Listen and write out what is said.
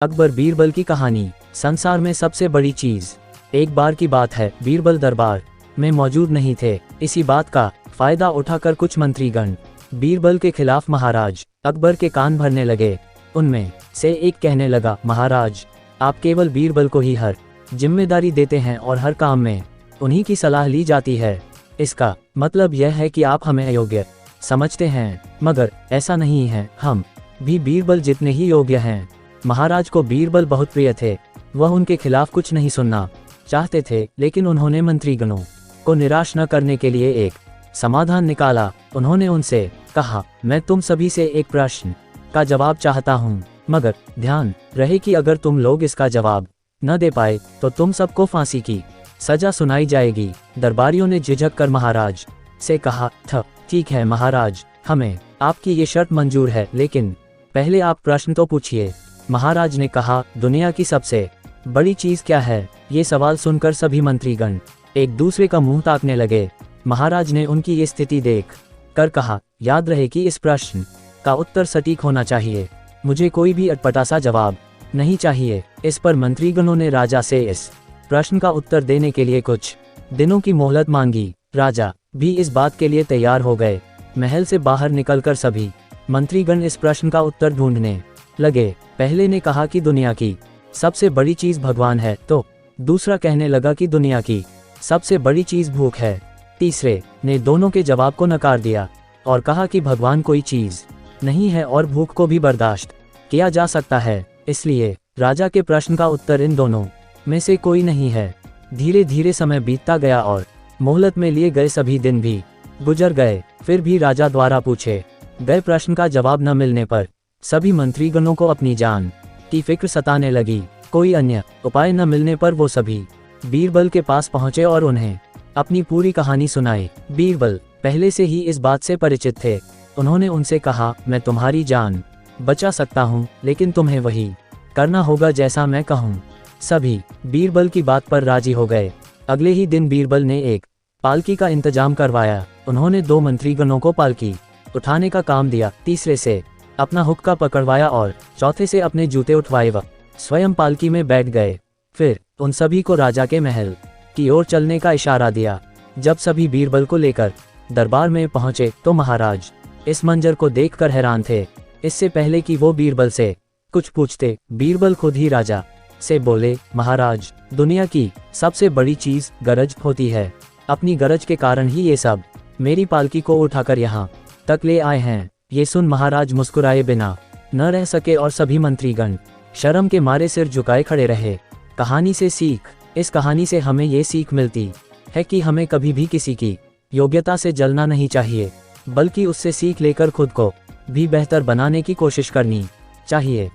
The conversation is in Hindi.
अकबर बीरबल की कहानी। संसार में सबसे बड़ी चीज। एक बार की बात है, बीरबल दरबार में मौजूद नहीं थे। इसी बात का फायदा उठाकर कुछ मंत्रीगण बीरबल के खिलाफ महाराज अकबर के कान भरने लगे। उनमें से एक कहने लगा, महाराज आप केवल बीरबल को ही हर जिम्मेदारी देते हैं और हर काम में उन्हीं की सलाह ली जाती है। इसका मतलब यह है कि आप हमें अयोग्य समझते हैं, मगर ऐसा नहीं है, हम भी बीरबल जितने ही योग्य हैं। महाराज को बीरबल बहुत प्रिय थे। वह उनके खिलाफ कुछ नहीं सुनना चाहते थे, लेकिन उन्होंने मंत्रीगणों को निराश न करने के लिए एक समाधान निकाला। उन्होंने उनसे कहा, मैं तुम सभी से एक प्रश्न का जवाब चाहता हूँ, मगर ध्यान रहे कि अगर तुम लोग इसका जवाब न दे पाए तो तुम सबको फांसी की सजा सुनाई जाएगी। दरबारियों ने झिझक कर महाराज से कहा, ठीक है महाराज, हमें आपकी ये शर्त मंजूर है, लेकिन पहले आप प्रश्न तो पूछिए। महाराज ने कहा, दुनिया की सबसे बड़ी चीज क्या है? ये सवाल सुनकर सभी मंत्रीगण एक दूसरे का मुंह ताकने लगे। महाराज ने उनकी ये स्थिति देख कर कहा, याद रहे कि इस प्रश्न का उत्तर सटीक होना चाहिए। मुझे कोई भी अटपटा सा जवाब नहीं चाहिए। इस पर मंत्रीगणों ने राजा से इस प्रश्न का उत्तर देने के लिए कुछ दिनों की मोहलत मांगी। राजा भी इस बात के लिए तैयार हो गए। महल से बाहर निकलकर सभी मंत्रीगण इस प्रश्न का उत्तर ढूंढने लगे। पहले ने कहा कि दुनिया की सबसे बड़ी चीज भगवान है, तो दूसरा कहने लगा कि दुनिया की सबसे बड़ी चीज भूख है। तीसरे ने दोनों के जवाब को नकार दिया और कहा कि भगवान कोई चीज नहीं है और भूख को भी बर्दाश्त किया जा सकता है। इसलिए राजा के प्रश्न का उत्तर इन दोनों में से कोई नहीं है। धीरे धीरे समय बीतता गया और मोहलत में लिए गए सभी दिन भी गुजर गए। फिर भी राजा द्वारा पूछे गए प्रश्न का जवाब न मिलने पर सभी मंत्रीगणों को अपनी जान की फिक्र सताने लगी। कोई अन्य उपाय न मिलने पर वो सभी बीरबल के पास पहुंचे और उन्हें अपनी पूरी कहानी सुनाई। बीरबल पहले से ही इस बात से परिचित थे। उन्होंने उनसे कहा, मैं तुम्हारी जान बचा सकता हूं, लेकिन तुम्हें वही करना होगा जैसा मैं कहूं। सभी बीरबल की बात पर राजी हो गए। अगले ही दिन बीरबल ने एक पालकी का इंतजाम करवाया। उन्होंने 2 मंत्रीगणों को पालकी उठाने का काम दिया, तीसरे से अपना हुक्का पकड़वाया और चौथे से अपने जूते उठवाए व स्वयं पालकी में बैठ गए। फिर उन सभी को राजा के महल की ओर चलने का इशारा दिया। जब सभी बीरबल को लेकर दरबार में पहुंचे तो महाराज इस मंजर को देखकर हैरान थे। इससे पहले कि वो बीरबल से कुछ पूछते, बीरबल खुद ही राजा से बोले, महाराज दुनिया की सबसे बड़ी चीज गरज होती है। अपनी गरज के कारण ही ये सब मेरी पालकी को उठाकर यहाँ तक ले आए हैं। ये सुन महाराज मुस्कुराए बिना न रह सके और सभी मंत्रीगण शर्म के मारे सिर झुकाए खड़े रहे। कहानी से सीख। इस कहानी से हमें ये सीख मिलती है कि हमें कभी भी किसी की योग्यता से जलना नहीं चाहिए, बल्कि उससे सीख लेकर खुद को भी बेहतर बनाने की कोशिश करनी चाहिए।